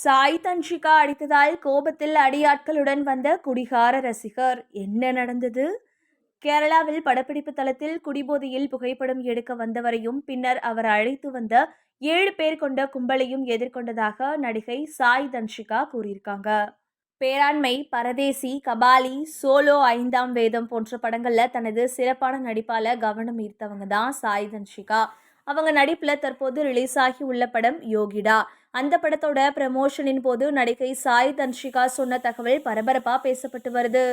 சாய் தன்ஷிகா அடித்ததால் கோபத்தில் அடியாட்களுடன் வந்த குடிகார ரசிகர். என்ன நடந்தது? கேரளாவில் படப்பிடிப்பு தளத்தில் குடிபோதையில் புகைப்படம் எடுக்க வந்தவரையும் பின்னர் அவர் அழைத்து வந்த 7 பேர் கொண்ட கும்பலையும் எதிர்கொண்டதாக நடிகை சாய் தன்ஷிகா கூறியிருக்காங்க. பேராண்மை, பரதேசி, கபாலி, சோலோ, 5ஆம் வேதம் போன்ற படங்கள்ல தனது சிறப்பான நடிப்பால கவனம் ஈர்த்தவங்க தான் சாய் தன்ஷிகா. அவங்க நடிப்புல தற்போது ரிலீஸ் ஆகி உள்ள படம் யோகிடா. அந்த படத்தோட ப்ரமோஷனின் போது நடிகை சாய் தன்ஷிகா சொன்ன தகவல் பரபரப்பா பேசப்பட்டு வருது.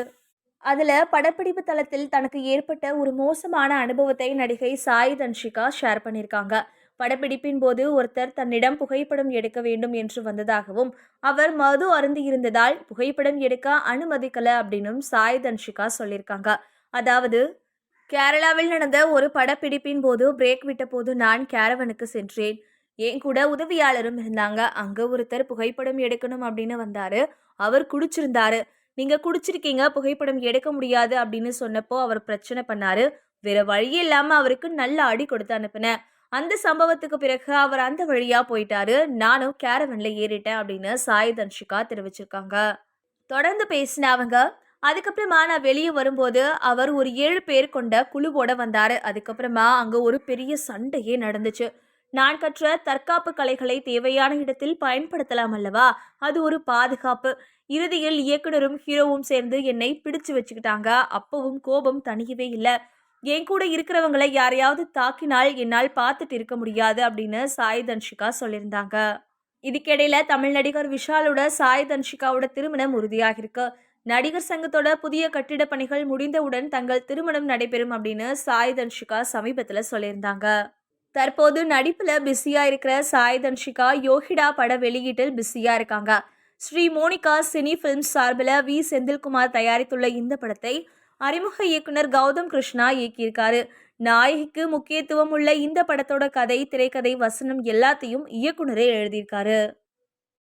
அதுல படப்பிடிப்பு தளத்தில் தனக்கு ஏற்பட்ட ஒரு மோசமான அனுபவத்தை நடிகை சாய் தன்ஷிகா ஷேர் பண்ணியிருக்காங்க. படப்பிடிப்பின் போது ஒருத்தர் தன்னிடம் புகைப்படம் எடுக்க வேண்டும் என்று வந்ததாகவும் அவர் மது அருந்தி இருந்ததால் புகைப்படம் எடுக்க அனுமதிக்கல அப்படின்னும் சாய் தன்ஷிகா சொல்லியிருக்காங்க. அதாவது, கேரளாவில் நடந்த ஒரு படப்பிடிப்பின் போது பிரேக் விட்ட போது நான் கேரவனுக்கு சென்றேன். என் கூட உதவியாளரும் இருந்தாங்க. அங்க ஒருத்தர் புகைப்படம் எடுக்கணும் அப்படின்னு வந்தாரு. அவர் குடிச்சிருந்தாரு. நீங்க குடிச்சிருக்கீங்க, புகைப்படம் எடுக்க முடியாது அப்படின்னு சொன்னப்போ அவர் பிரச்சனை பண்ணாரு. வேற வழியே இல்லாம அவருக்கு நல்ல அடி கொடுத்து அனுப்பினேன். அந்த சம்பவத்துக்கு பிறகு அவர் அந்த வழியா போயிட்டாரு. நானும் கேரவன்ல ஏறிட்டேன் அப்படின்னு சாய் தன்ஷிகா தெரிவிச்சிருக்காங்க. தொடர்ந்து பேசின அவங்க, அதுக்கப்புறமா நான் வெளியே வரும்போது அவர் ஒரு 7 பேர் கொண்ட குழுவோட வந்தாரு. அதுக்கப்புறமா அங்க ஒரு பெரிய சண்டையே நடந்துச்சு. நான் கற்ற தற்காப்பு கலைகளை தேவையான இடத்தில் பயன்படுத்தலாம் அல்லவா? அது ஒரு பாதுகாப்பு. இறுதியில் இயக்குனரும் ஹீரோவும் சேர்ந்து என்னை பிடிச்சு வச்சுக்கிட்டாங்க. அப்பவும் கோபம் தணியவே இல்லை. என் கூட இருக்கிறவங்களை யாரையாவது தாக்கினால் என்னால் பார்த்துட்டு இருக்க முடியாது அப்படின்னு சாய் தன்ஷிகா சொல்லியிருந்தாங்க. இதுக்கிடையில தமிழ் நடிகர் விஷாலோட சாய் தன்ஷிகாவோட திருமணம் உறுதியாகிருக்கு. நடிகர் சங்கத்தோட புதிய கட்டிட பணிகள் முடிந்தவுடன் தங்கள் திருமணம் நடைபெறும் அப்படின்னு சாய் தன்ஷிகா சமீபத்துல சொல்லியிருந்தாங்க. தற்போது நடிப்புல பிஸியா இருக்கிற சாய் தன்ஷிகா யோகிடா பட வெளியீட்டில் பிஸியா இருக்காங்க. ஸ்ரீ மோனிகா சினி பிலிம்ஸ் சார்பில் வி செந்தில்குமார் தயாரித்துள்ள இந்த படத்தை அறிமுக இயக்குனர் கௌதம் கிருஷ்ணா இயக்கியிருக்காரு. நாயகிக்கு முக்கியத்துவம் உள்ள இந்த படத்தோட கதை, திரைக்கதை, வசனம் எல்லாத்தையும் இயக்குனரே எழுதியிருக்காரு.